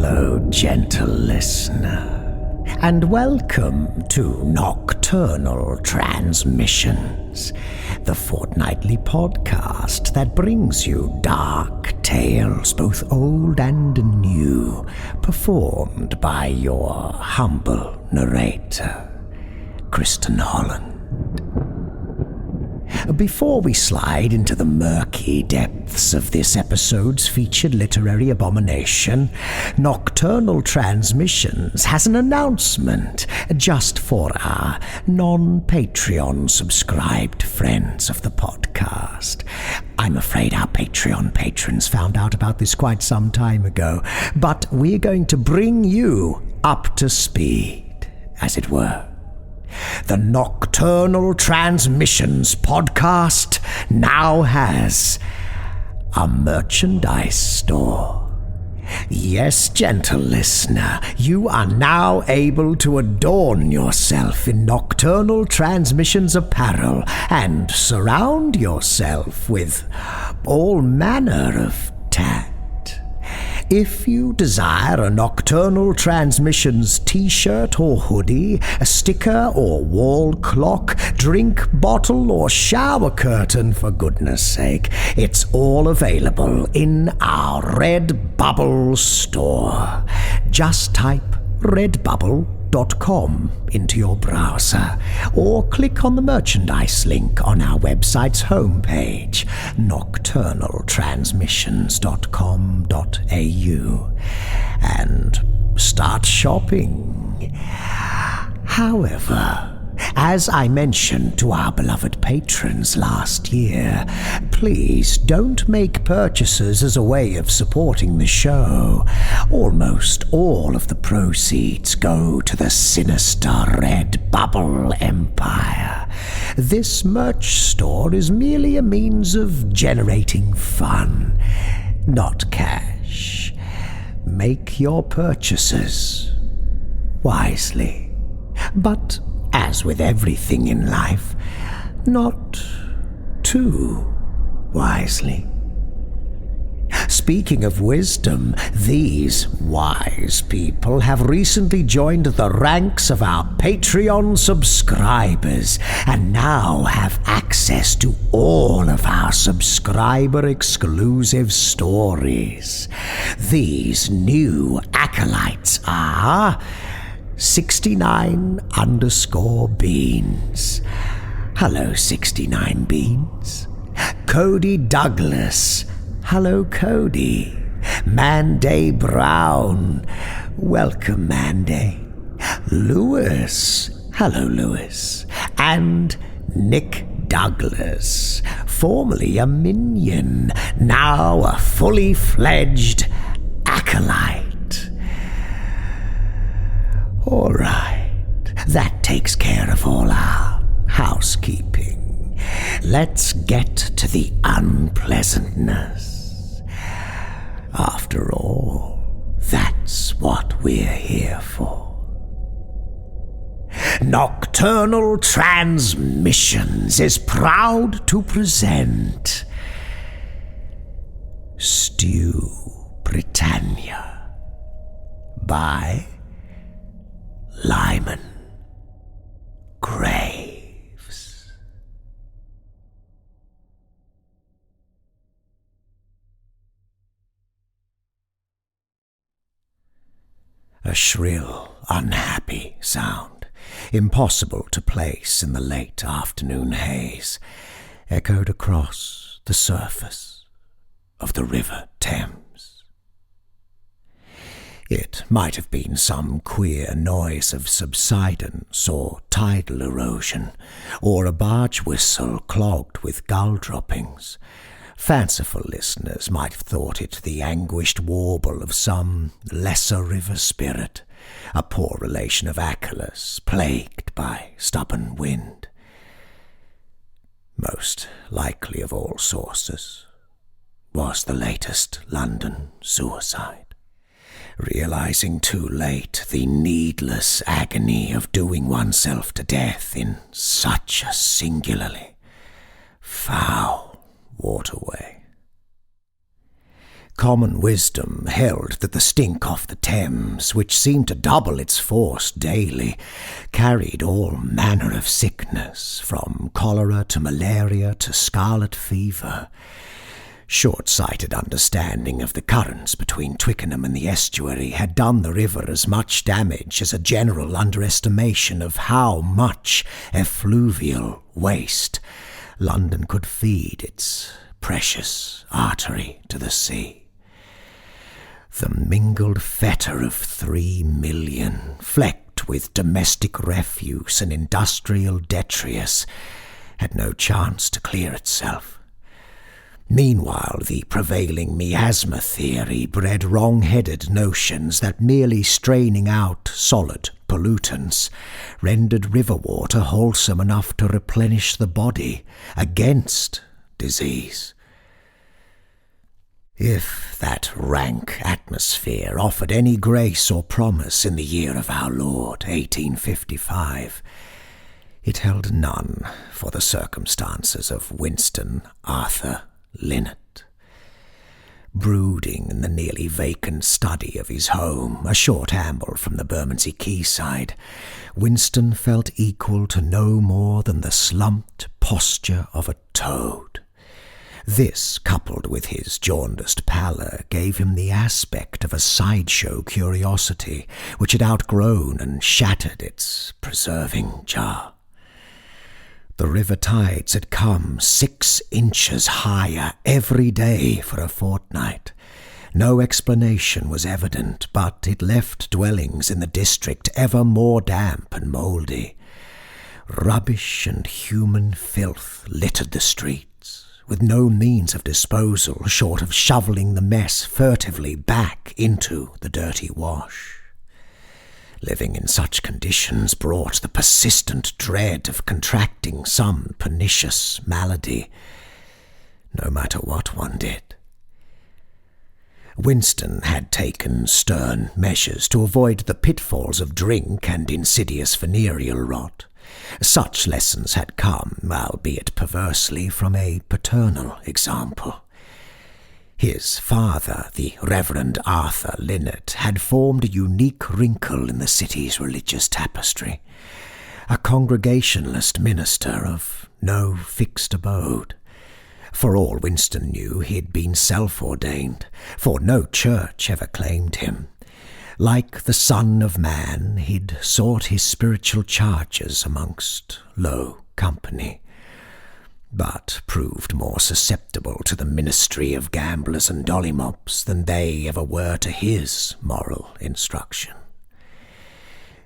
Hello, gentle listener, and welcome to Nocturnal Transmissions, the fortnightly podcast that brings you dark tales, both old and new, performed by your humble narrator, Kristin Holland. Before we slide into the murky depths of this episode's featured literary abomination, Nocturnal Transmissions has an announcement just for our non-Patreon subscribed friends of the podcast. I'm afraid our Patreon patrons found out about this quite some time ago, but we're going to bring you up to speed, as it were. The Nocturnal Transmissions podcast now has a merchandise store. Yes, gentle listener, you are now able to adorn yourself in Nocturnal Transmissions apparel and surround yourself with all manner of tact. If you desire a Nocturnal Transmissions t-shirt or hoodie, a sticker or wall clock, drink bottle or shower curtain, for goodness sake, it's all available in our Redbubble store. Just type redbubble.com into your browser, or click on the merchandise link on our website's homepage, nocturnaltransmissions.com.au, and start shopping. However, as I mentioned to our beloved patrons last year, please don't make purchases as a way of supporting the show. Almost all of the proceeds go to the sinister Redbubble Empire. This merch store is merely a means of generating fun, not cash. Make your purchases wisely, but as with everything in life, not too wisely. Speaking of wisdom, these wise people have recently joined the ranks of our Patreon subscribers and now have access to all of our subscriber-exclusive stories. These new acolytes are 69_Beans. Hello, 69 Beans. Cody Douglas. Hello, Cody. Manday Brown. Welcome, Manday. Lewis. Hello, Lewis. And Nick Douglas, formerly a minion, now a fully fledged acolyte. All right, that takes care of all our housekeeping. Let's get to the unpleasantness. After all, that's what we're here for. Nocturnal Transmissions is proud to present Stew Britannia by Lyman Graves. A shrill, unhappy sound, impossible to place in the late afternoon haze, echoed across the surface of the River Thames. It might have been some queer noise of subsidence or tidal erosion, or a barge whistle clogged with gull droppings. Fanciful listeners might have thought it the anguished warble of some lesser river spirit, a poor relation of Achelous, plagued by stubborn wind. Most likely of all sources was the latest London suicide. Realizing too late the needless agony of doing oneself to death in such a singularly foul waterway. Common wisdom held that the stink off the Thames, which seemed to double its force daily, carried all manner of sickness, from cholera to malaria to scarlet fever. Short-sighted understanding of the currents between Twickenham and the estuary had done the river as much damage as a general underestimation of how much effluvial waste London could feed its precious artery to the sea. The mingled fetor of 3 million, flecked with domestic refuse and industrial detritus, had no chance to clear itself. Meanwhile, the prevailing miasma theory bred wrong-headed notions that merely straining out solid pollutants rendered river water wholesome enough to replenish the body against disease. If that rank atmosphere offered any grace or promise in the year of our Lord, 1855, it held none for the circumstances of Winston Arthur Linnet. Brooding in the nearly vacant study of his home, a short amble from the Bermondsey quayside, Winston felt equal to no more than the slumped posture of a toad. This, coupled with his jaundiced pallor, gave him the aspect of a sideshow curiosity which had outgrown and shattered its preserving jar. The river tides had come 6 inches higher every day for a fortnight. No explanation was evident, but it left dwellings in the district ever more damp and mouldy. Rubbish and human filth littered the streets, with no means of disposal short of shovelling the mess furtively back into the dirty wash. Living in such conditions brought the persistent dread of contracting some pernicious malady, no matter what one did. Winston had taken stern measures to avoid the pitfalls of drink and insidious venereal rot. Such lessons had come, albeit perversely, from a paternal example. His father, the Reverend Arthur Linnet, had formed a unique wrinkle in the city's religious tapestry, a Congregationalist minister of no fixed abode. For all Winston knew, he had been self-ordained, for no church ever claimed him. Like the Son of Man, he'd sought his spiritual charges amongst low company, but proved more susceptible to the ministry of gamblers and dollymops than they ever were to his moral instruction.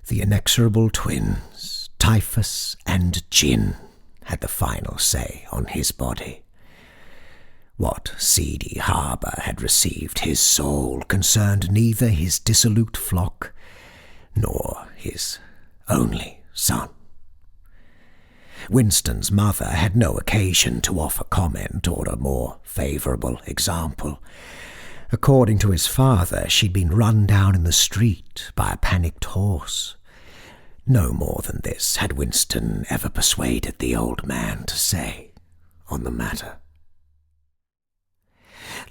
The inexorable twins, typhus and gin, had the final say on his body. What seedy harbour had received his soul concerned neither his dissolute flock nor his only son. Winston's mother had no occasion to offer comment or a more favourable example. According to his father, she'd been run down in the street by a panicked horse. No more than this had Winston ever persuaded the old man to say on the matter.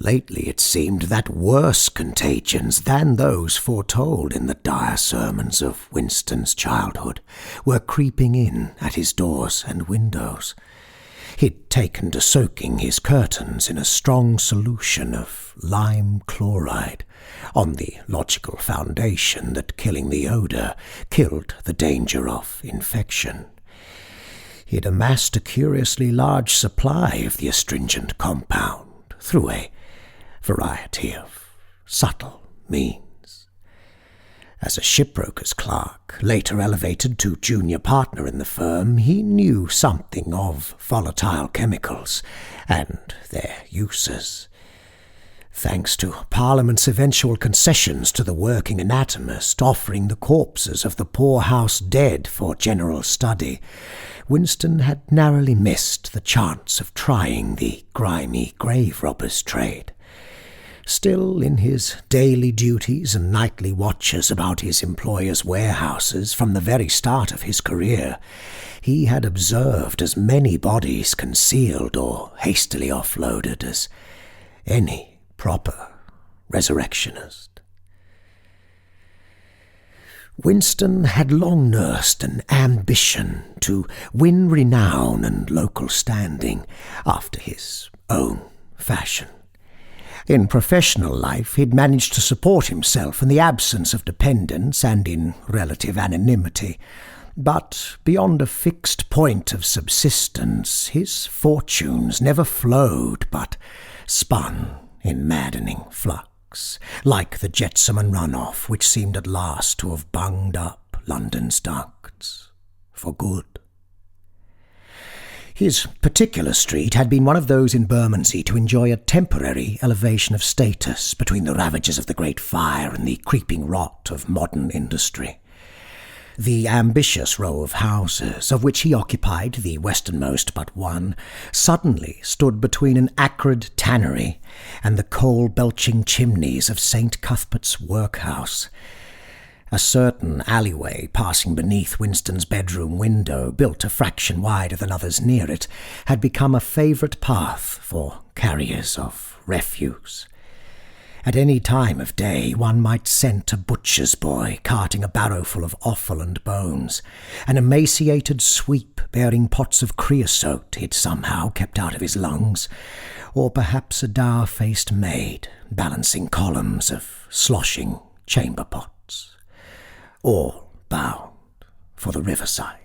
Lately it seemed that worse contagions than those foretold in the dire sermons of Winston's childhood were creeping in at his doors and windows. He'd taken to soaking his curtains in a strong solution of lime chloride, on the logical foundation that killing the odour killed the danger of infection. He'd amassed a curiously large supply of the astringent compound through a variety of subtle means. As a shipbroker's clerk, later elevated to junior partner in the firm, he knew something of volatile chemicals and their uses. Thanks to Parliament's eventual concessions to the working anatomist offering the corpses of the poorhouse dead for general study, Winston had narrowly missed the chance of trying the grimy grave robber's trade. Still, in his daily duties and nightly watches about his employer's warehouses from the very start of his career, he had observed as many bodies concealed or hastily offloaded as any proper resurrectionist. Winston had long nursed an ambition to win renown and local standing after his own fashion. In professional life, he'd managed to support himself in the absence of dependence and in relative anonymity. But beyond a fixed point of subsistence, his fortunes never flowed but spun in maddening flux, like the Jetsoman runoff which seemed at last to have bunged up London's ducts for good. His particular street had been one of those in Bermondsey to enjoy a temporary elevation of status between the ravages of the Great Fire and the creeping rot of modern industry. The ambitious row of houses, of which he occupied the westernmost but one, suddenly stood between an acrid tannery and the coal-belching chimneys of St. Cuthbert's workhouse. A certain alleyway passing beneath Winston's bedroom window, built a fraction wider than others near it, had become a favourite path for carriers of refuse. At any time of day one might scent a butcher's boy carting a barrowful of offal and bones, an emaciated sweep bearing pots of creosote he'd somehow kept out of his lungs, or perhaps a dour-faced maid balancing columns of sloshing chamber pots, all bound for the riverside.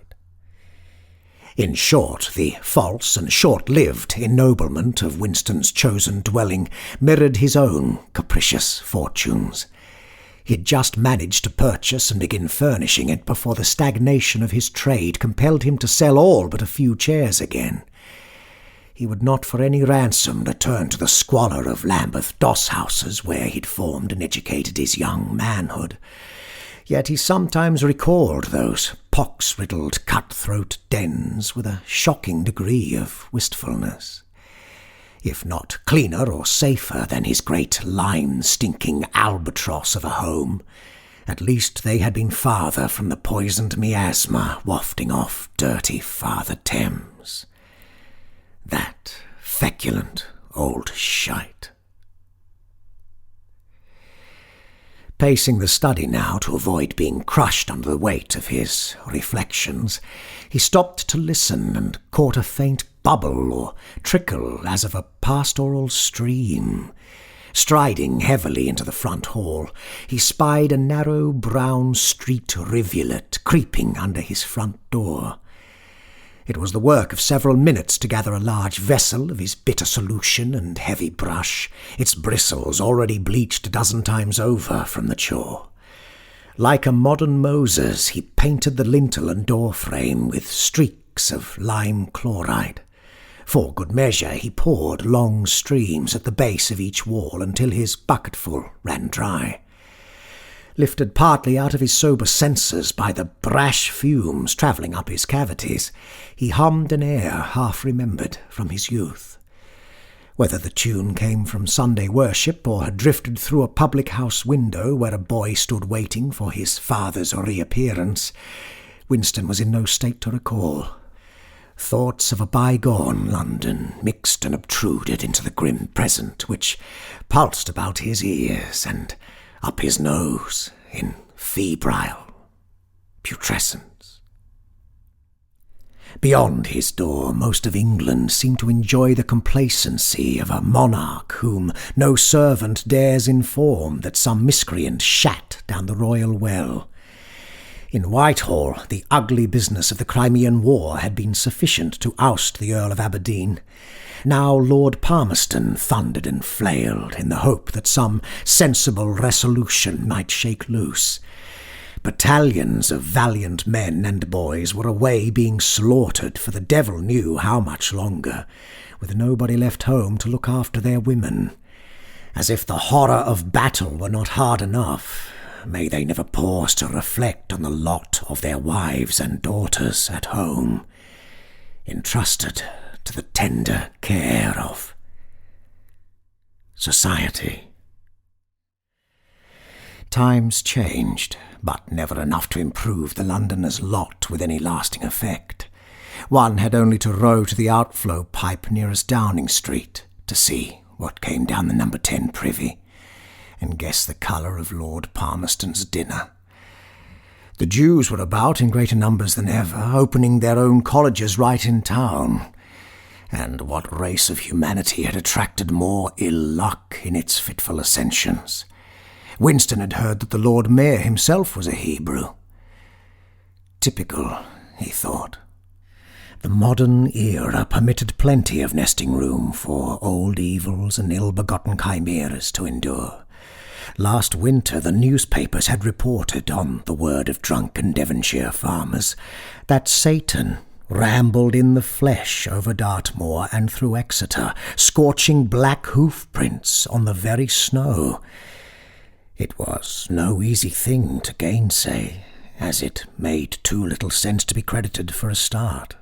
In short, the false and short-lived ennoblement of Winston's chosen dwelling mirrored his own capricious fortunes. He had just managed to purchase and begin furnishing it before the stagnation of his trade compelled him to sell all but a few chairs again. He would not for any ransom return to the squalor of Lambeth doss-houses where he'd formed and educated his young manhood. Yet he sometimes recalled those pox-riddled cut-throat dens with a shocking degree of wistfulness. If not cleaner or safer than his great lime-stinking albatross of a home, at least they had been farther from the poisoned miasma wafting off dirty Father Thames. That feculent old shite. Pacing the study now to avoid being crushed under the weight of his reflections, he stopped to listen and caught a faint bubble or trickle as of a pastoral stream. Striding heavily into the front hall, he spied a narrow brown street rivulet creeping under his front door. It was the work of several minutes to gather a large vessel of his bitter solution and heavy brush, its bristles already bleached a dozen times over from the chore. Like a modern Moses, he painted the lintel and door frame with streaks of lime chloride. For good measure, he poured long streams at the base of each wall until his bucketful ran dry. Lifted partly out of his sober senses by the brash fumes travelling up his cavities, he hummed an air half-remembered from his youth. Whether the tune came from Sunday worship or had drifted through a public-house window where a boy stood waiting for his father's reappearance, Winston was in no state to recall. Thoughts of a bygone London mixed and obtruded into the grim present, which pulsed about his ears and up his nose in febrile putrescence. Beyond his door, most of England seemed to enjoy the complacency of a monarch whom no servant dares inform that some miscreant shat down the royal well. In Whitehall, the ugly business of the Crimean War had been sufficient to oust the Earl of Aberdeen. Now Lord Palmerston thundered and flailed in the hope that some sensible resolution might shake loose. Battalions of valiant men and boys were away being slaughtered for the devil knew how much longer, with nobody left home to look after their women. As if the horror of battle were not hard enough, may they never pause to reflect on the lot of their wives and daughters at home, entrusted to the tender care of society. Times changed, but never enough to improve the Londoner's lot with any lasting effect. One had only to row to the outflow pipe nearest Downing Street to see what came down the No. 10 privy, and guess the colour of Lord Palmerston's dinner. The Jews were about in greater numbers than ever, opening their own colleges right in town. And what race of humanity had attracted more ill luck in its fitful ascensions? Winston had heard that the Lord Mayor himself was a Hebrew. Typical, he thought. The modern era permitted plenty of nesting room for old evils and ill-begotten chimeras to endure. Last winter the newspapers had reported, on the word of drunken Devonshire farmers, that Satan rambled in the flesh over Dartmoor and through Exeter, scorching black hoof-prints on the very snow. It was no easy thing to gainsay, as it made too little sense to be credited for a start.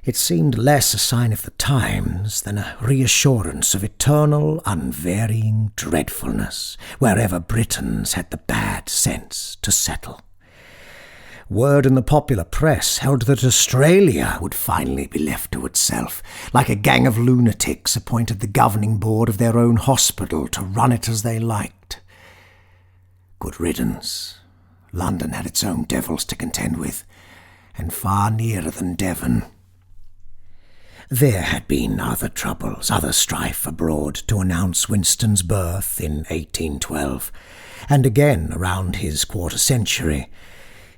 It seemed less a sign of the times than a reassurance of eternal, unvarying dreadfulness, wherever Britons had the bad sense to settle. Word in the popular press held that Australia would finally be left to itself, like a gang of lunatics appointed the governing board of their own hospital to run it as they liked. Good riddance. London had its own devils to contend with, and far nearer than Devon. There had been other troubles, other strife abroad to announce Winston's birth in 1812, and again around his quarter-century.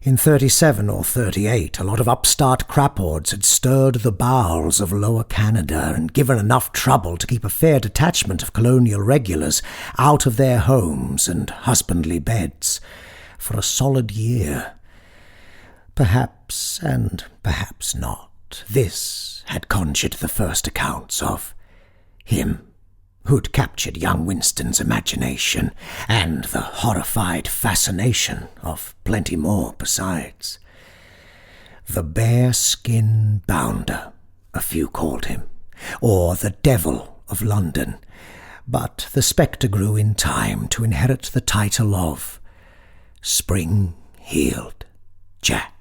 In 37 or 38, a lot of upstart crapauds had stirred the bowels of Lower Canada and given enough trouble to keep a fair detachment of colonial regulars out of their homes and husbandly beds for a solid year. Perhaps, and perhaps not, this had conjured the first accounts of him who'd captured young Winston's imagination, and the horrified fascination of plenty more besides. The Bear-Skin Bounder, a few called him, or the Devil of London, but the spectre grew in time to inherit the title of Spring-Heeled Jack.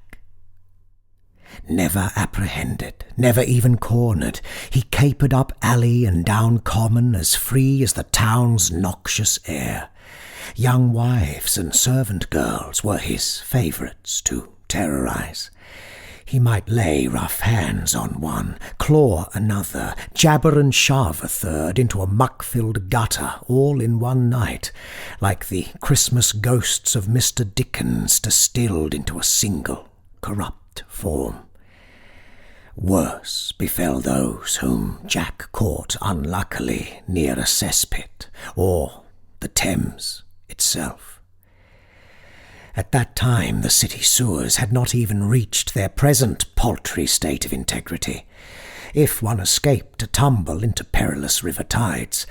Never apprehended, never even cornered, he capered up alley and down common as free as the town's noxious air. Young wives and servant girls were his favourites to terrorise. He might lay rough hands on one, claw another, jabber and shove a third into a muck-filled gutter all in one night, like the Christmas ghosts of Mr. Dickens distilled into a single corrupt form. Worse befell those whom Jack caught unluckily near a cesspit, or the Thames itself. At that time the city sewers had not even reached their present paltry state of integrity. If one escaped a tumble into perilous river tides,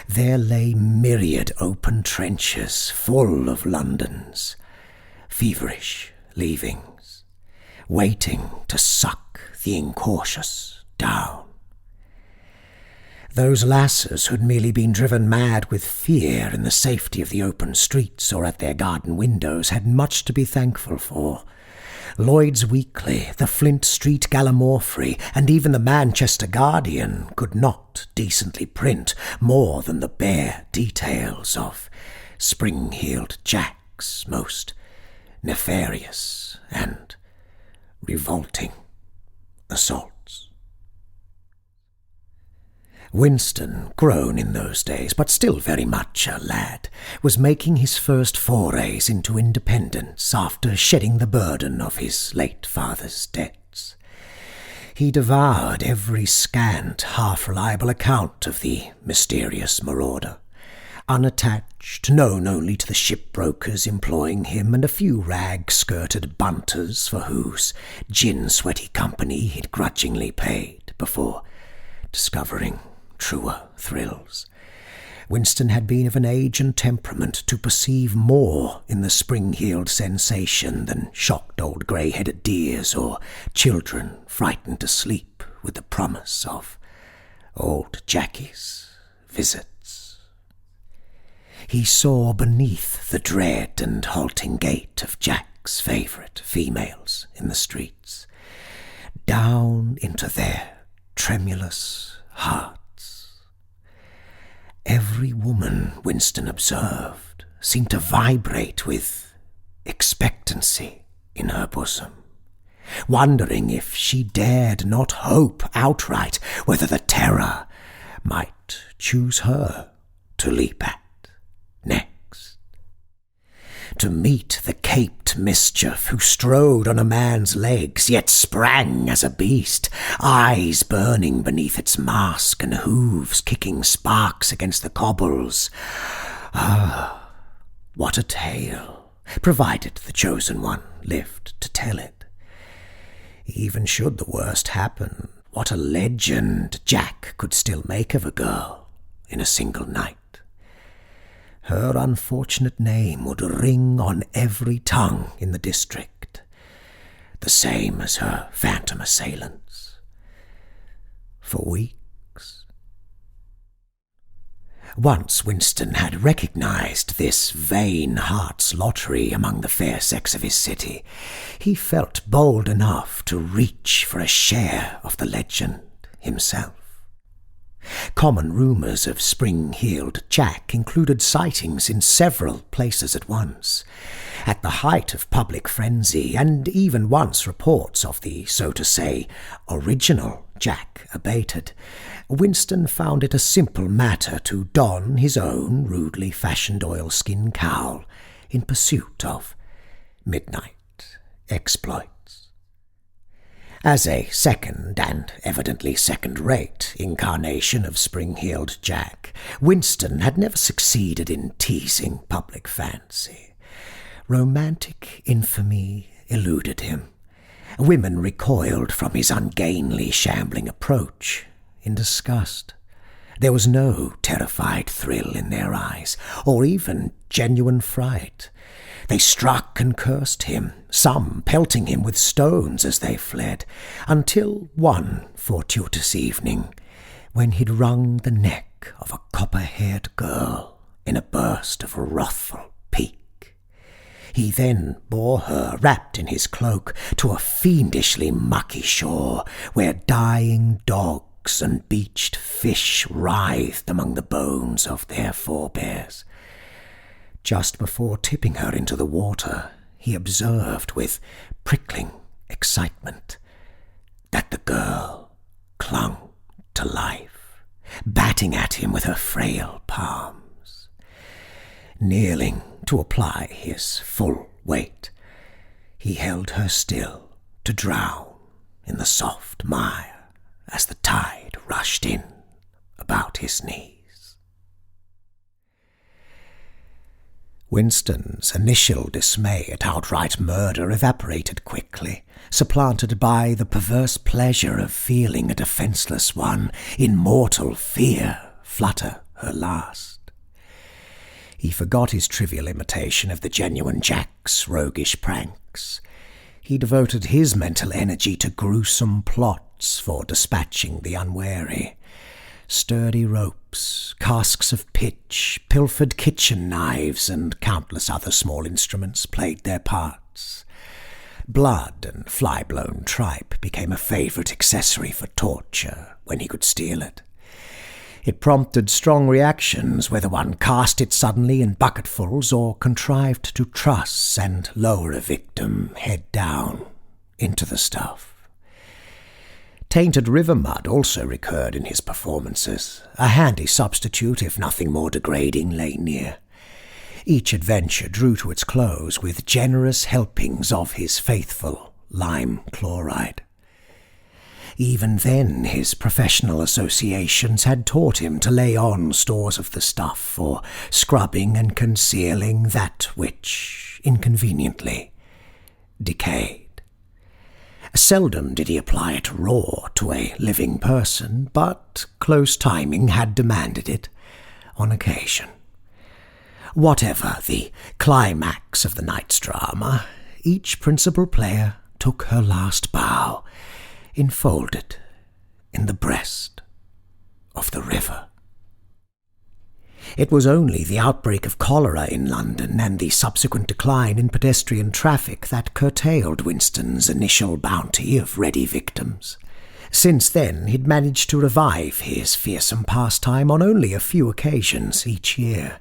there lay myriad open trenches full of Londons, feverish leavings, waiting to suck the incautious down. Those lasses who'd merely been driven mad with fear in the safety of the open streets or at their garden windows had much to be thankful for. Lloyd's Weekly, the Flint Street Gallimaufry, and even the Manchester Guardian could not decently print more than the bare details of Spring-Heeled Jack's most nefarious and revolting assaults. Winston, grown in those days, but still very much a lad, was making his first forays into independence after shedding the burden of his late father's debts. He devoured every scant, half-reliable account of the mysterious marauder, unattached, known only to the shipbrokers employing him and a few rag-skirted bunters for whose gin-sweaty company he'd grudgingly paid before discovering truer thrills. Winston had been of an age and temperament to perceive more in the spring-heeled sensation than shocked old grey-headed deers or children frightened to sleep with the promise of old Jackie's visit. He saw beneath the dread and halting gait of Jack's favourite females in the streets, down into their tremulous hearts. Every woman Winston observed seemed to vibrate with expectancy in her bosom, wondering if she dared not hope outright whether the terror might choose her to leap at next. To meet the caped mischief who strode on a man's legs, yet sprang as a beast, eyes burning beneath its mask and hooves kicking sparks against the cobbles. Ah, what a tale, provided the chosen one lived to tell it. Even should the worst happen, what a legend Jack could still make of a girl in a single night. Her unfortunate name would ring on every tongue in the district, the same as her phantom assailants. For weeks. Once Winston had recognized this vain heart's lottery among the fair sex of his city, he felt bold enough to reach for a share of the legend himself. Common rumours of spring-heeled Jack included sightings in several places at once. At the height of public frenzy, and even once reports of the, so to say, original Jack abated, Winston found it a simple matter to don his own rudely fashioned oilskin cowl in pursuit of midnight exploits. As a second, and evidently second-rate, incarnation of spring-heeled Jack, Winston had never succeeded in teasing public fancy. Romantic infamy eluded him. Women recoiled from his ungainly, shambling approach in disgust. There was no terrified thrill in their eyes, or even genuine fright. They struck and cursed him, some pelting him with stones as they fled, until one fortuitous evening, when he'd wrung the neck of a copper-haired girl in a burst of wrathful pique. He then bore her, wrapped in his cloak, to a fiendishly mucky shore, where dying dogs and beached fish writhed among the bones of their forebears. Just before tipping her into the water, he observed with prickling excitement that the girl clung to life, batting at him with her frail palms. Kneeling to apply his full weight, he held her still to drown in the soft mire as the tide rushed in about his knees. Winston's initial dismay at outright murder evaporated quickly, supplanted by the perverse pleasure of feeling a defenceless one in mortal fear flutter her last. He forgot his trivial imitation of the genuine Jack's roguish pranks. He devoted his mental energy to gruesome plots for dispatching the unwary. Sturdy ropes, casks of pitch, pilfered kitchen knives, and countless other small instruments played their parts. Blood and fly-blown tripe became a favourite accessory for torture when he could steal it. It prompted strong reactions, whether one cast it suddenly in bucketfuls or contrived to truss and lower a victim head down into the stuff. Tainted river mud also recurred in his performances. A handy substitute, if nothing more degrading, lay near. Each adventure drew to its close with generous helpings of his faithful lime chloride. Even then his professional associations had taught him to lay on stores of the stuff for scrubbing and concealing that which, inconveniently, decayed. Seldom did he apply it raw to a living person, but close timing had demanded it on occasion. Whatever the climax of the night's drama, each principal player took her last bow, enfolded in the breast of the river. It was only the outbreak of cholera in London and the subsequent decline in pedestrian traffic that curtailed Winston's initial bounty of ready victims. Since then he'd managed to revive his fearsome pastime on only a few occasions each year.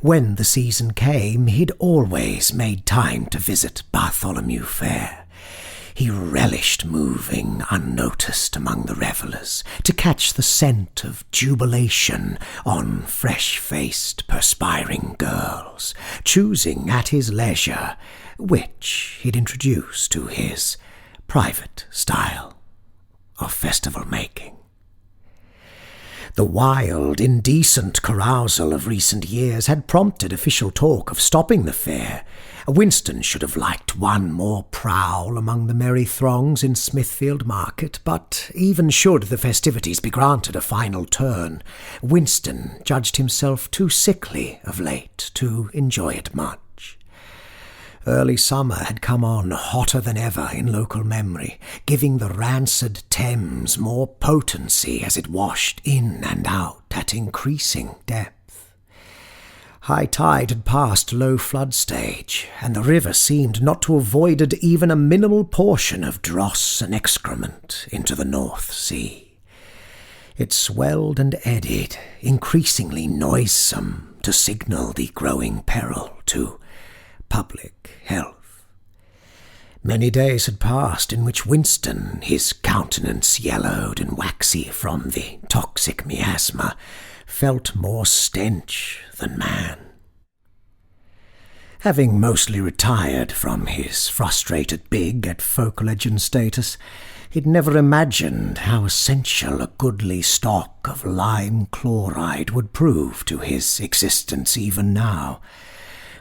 When the season came, he'd always made time to visit Bartholomew Fair. He relished moving unnoticed among the revellers, to catch the scent of jubilation on fresh-faced, perspiring girls, choosing at his leisure which he'd introduce to his private style of festival-making. The wild, indecent carousal of recent years had prompted official talk of stopping the fair. Winston should have liked one more prowl among the merry throngs in Smithfield Market, but even should the festivities be granted a final turn, Winston judged himself too sickly of late to enjoy it much. Early summer had come on hotter than ever in local memory, giving the rancid Thames more potency as it washed in and out at increasing depth. High tide had passed low flood stage, and the river seemed not to have voided even a minimal portion of dross and excrement into the North Sea. It swelled and eddied, increasingly noisome to signal the growing peril to public health. Many days had passed in which Winston, his countenance yellowed and waxy from the toxic miasma, felt more stench than man. Having mostly retired from his frustrated big at folk legend status, he'd never imagined how essential a goodly stock of lime chloride would prove to his existence even now.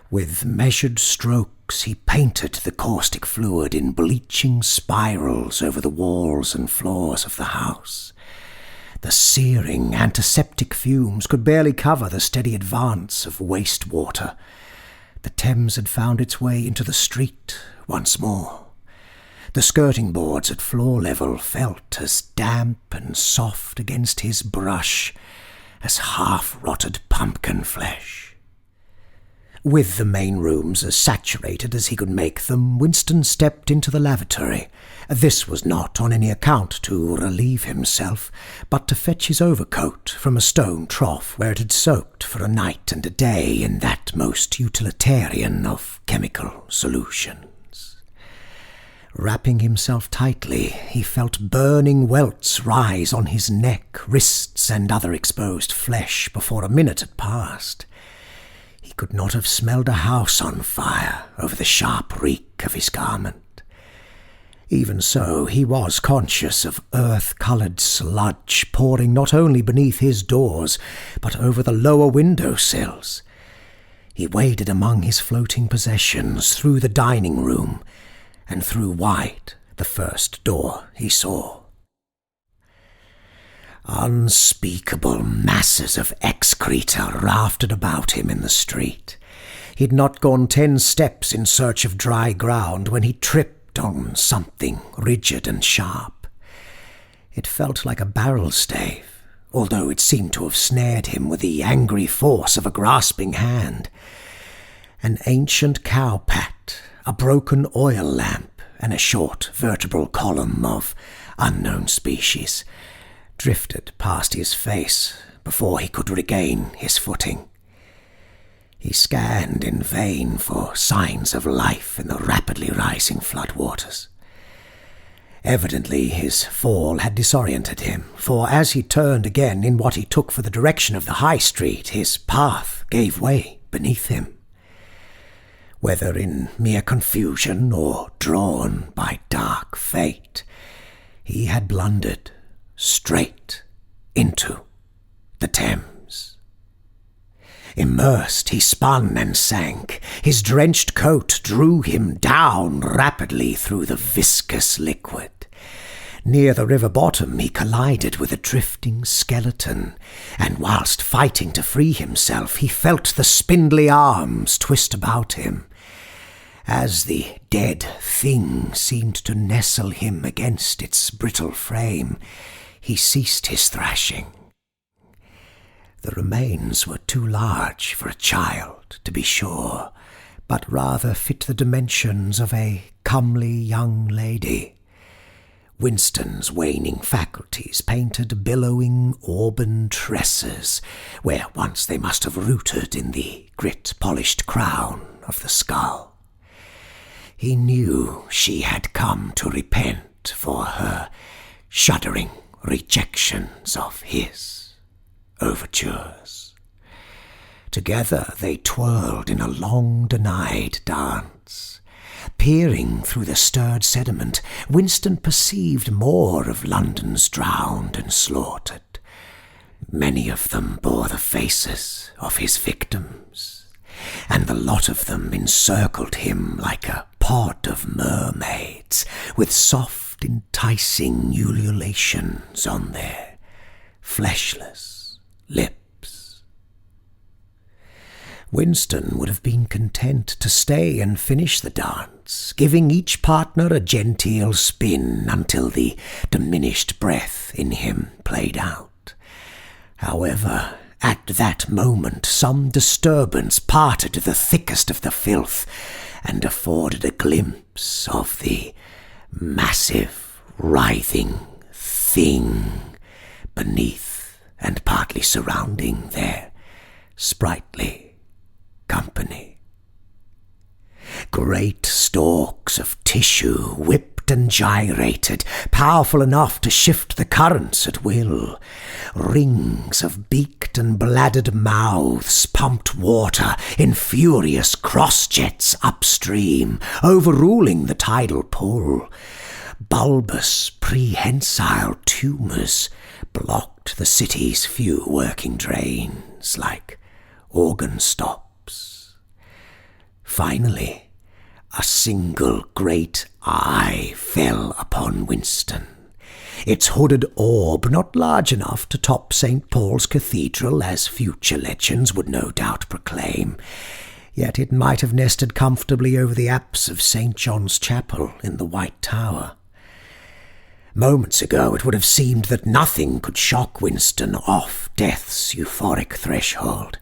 With measured strokes he painted the caustic fluid in bleaching spirals over the walls and floors of the house. The searing antiseptic fumes could barely cover the steady advance of wastewater. The Thames had found its way into the street once more. The skirting boards at floor level felt as damp and soft against his brush as half-rotted pumpkin flesh. With the main rooms as saturated as he could make them, Winston stepped into the lavatory. This was not on any account to relieve himself, but to fetch his overcoat from a stone trough where it had soaked for a night and a day in that most utilitarian of chemical solutions. Wrapping himself tightly, he felt burning welts rise on his neck, wrists, and other exposed flesh before a minute had passed. He could not have smelled a house on fire over the sharp reek of his garment. Even so, he was conscious of earth-coloured sludge pouring not only beneath his doors, but over the lower window-sills. He waded among his floating possessions through the dining room, and threw wide the first door he saw. Unspeakable masses of excreta rafted about him in the street. He'd not gone 10 steps in search of dry ground when he tripped on something rigid and sharp. It felt like a barrel stave, although it seemed to have snared him with the angry force of a grasping hand. An ancient cowpat, a broken oil lamp, and a short vertebral column of unknown species drifted past his face before he could regain his footing. He scanned in vain for signs of life in the rapidly rising floodwaters. Evidently his fall had disoriented him, for as he turned again in what he took for the direction of the High Street, his path gave way beneath him. Whether in mere confusion or drawn by dark fate, he had blundered straight into the Thames. Immersed, he spun and sank. His drenched coat drew him down rapidly through the viscous liquid. Near the river bottom he collided with a drifting skeleton, and whilst fighting to free himself, he felt the spindly arms twist about him. As the dead thing seemed to nestle him against its brittle frame, he ceased his thrashing. The remains were too large for a child, to be sure, but rather fit the dimensions of a comely young lady. Winston's waning faculties painted billowing auburn tresses, where once they must have rooted in the grit-polished crown of the skull. He knew she had come to repent for her shuddering rejections of his overtures. Together they twirled in a long-denied dance. Peering through the stirred sediment, Winston perceived more of London's drowned and slaughtered. Many of them bore the faces of his victims, and the lot of them encircled him like a pod of mermaids, with soft, enticing ululations on their fleshless lips. Winston would have been content to stay and finish the dance, giving each partner a genteel spin until the diminished breath in him played out. However, at that moment some disturbance parted the thickest of the filth and afforded a glimpse of the massive, writhing thing beneath and partly surrounding their sprightly company. Great stalks of tissue whipped and gyrated, powerful enough to shift the currents at will. Rings of beaked and bladdered mouths pumped water in furious cross-jets upstream, overruling the tidal pull. Bulbous, prehensile tumours blocked the city's few working drains like organ stops. Finally, a single great eye fell upon Winston, its hooded orb not large enough to top St. Paul's Cathedral, as future legends would no doubt proclaim, yet it might have nested comfortably over the apse of St. John's Chapel in the White Tower. Moments ago it would have seemed that nothing could shock Winston off death's euphoric threshold.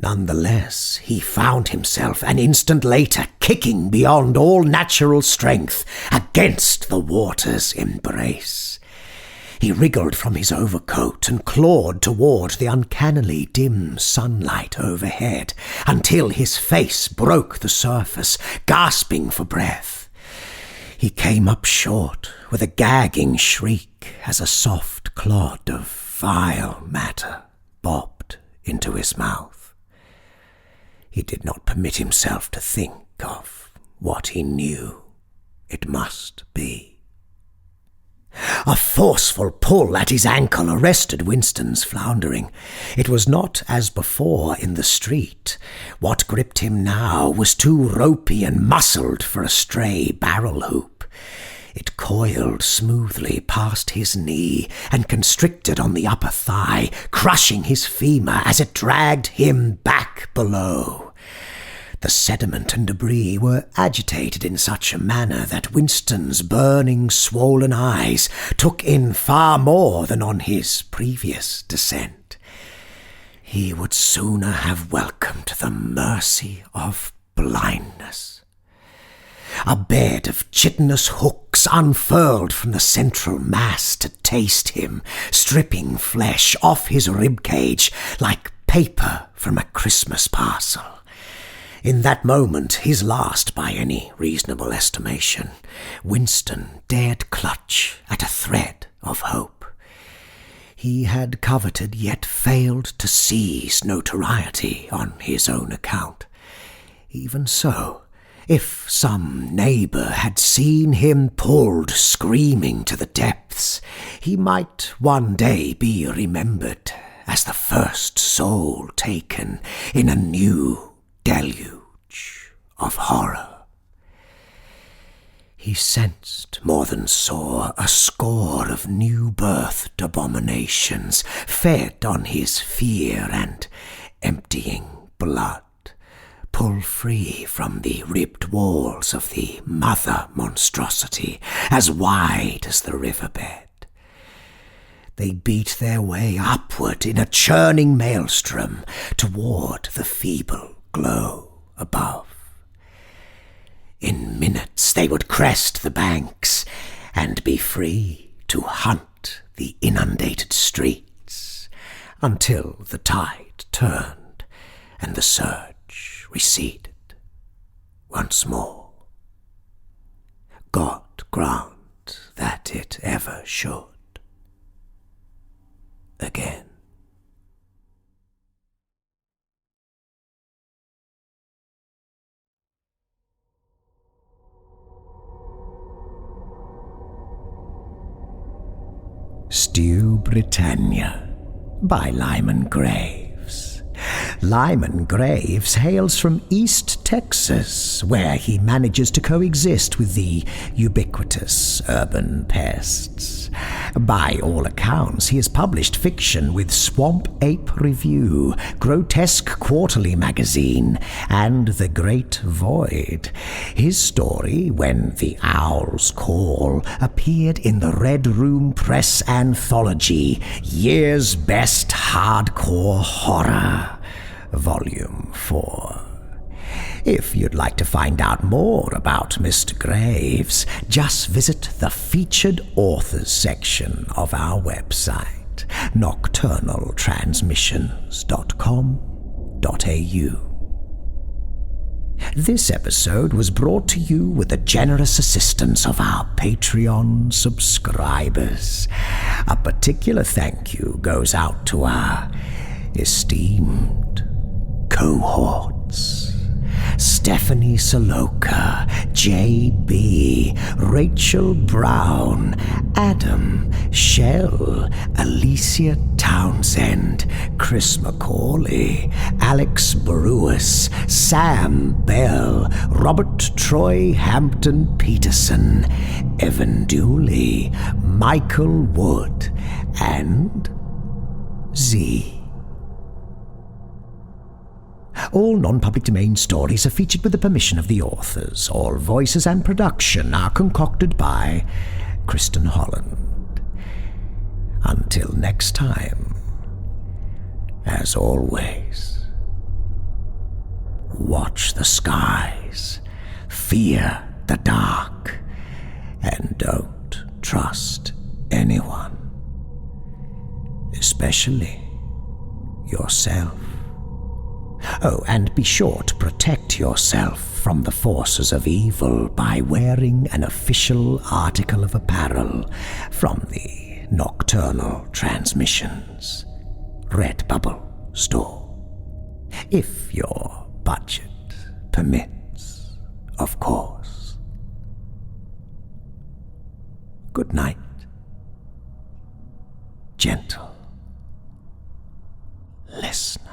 Nonetheless, he found himself an instant later kicking beyond all natural strength against the water's embrace. He wriggled from his overcoat and clawed toward the uncannily dim sunlight overhead until his face broke the surface, gasping for breath. He came up short with a gagging shriek as a soft clod of vile matter bobbed into his mouth. He did not permit himself to think of what he knew it must be. A forceful pull at his ankle arrested Winston's floundering. It was not as before in the street. What gripped him now was too ropey and muscled for a stray barrel hoop. It coiled smoothly past his knee and constricted on the upper thigh, crushing his femur as it dragged him back below. The sediment and debris were agitated in such a manner that Winston's burning, swollen eyes took in far more than on his previous descent. He would sooner have welcomed the mercy of blindness. A bed of chitinous hooks unfurled from the central mass to taste him, stripping flesh off his ribcage like paper from a Christmas parcel. In that moment, his last by any reasonable estimation, Winston dared clutch at a thread of hope. He had coveted yet failed to seize notoriety on his own account. Even so, if some neighbour had seen him pulled screaming to the depths, he might one day be remembered as the first soul taken in a new deluge of horror. He sensed more than saw a score of new-birthed abominations fed on his fear and emptying blood, pull free from the ribbed walls of the mother monstrosity as wide as the riverbed. They beat their way upward in a churning maelstrom toward the feeble glow above. In minutes they would crest the banks, and be free to hunt the inundated streets until the tide turned and the surge receded once more. God grant that it ever should again. Stew Britannia by Lyman Graves. Lyman Graves hails from East Texas, where he manages to coexist with the ubiquitous urban pests. By all accounts, he has published fiction with Swamp Ape Review, Grotesque Quarterly Magazine, and The Great Void. His story, When the Owls Call, appeared in the Red Room Press Anthology, Year's Best Hardcore Horror, Volume 4. If you'd like to find out more about Mr. Graves, just visit the Featured Authors section of our website, nocturnaltransmissions.com.au. This episode was brought to you with the generous assistance of our Patreon subscribers. A particular thank you goes out to our esteemed cohorts: Stephanie Soloka, J.B., Rachel Brown, Adam, Shell, Alicia Townsend, Chris McCauley, Alex Brewis, Sam Bell, Robert Troy Hampton Peterson, Evan Dooley, Michael Wood, and Z. All non-public domain stories are featured with the permission of the authors. All voices and production are concocted by Kristin Holland. Until next time, as always, watch the skies, fear the dark, and don't trust anyone, especially yourself. Oh, and be sure to protect yourself from the forces of evil by wearing an official article of apparel from the Nocturnal Transmissions Redbubble store. If your budget permits, of course. Good night, gentle listener.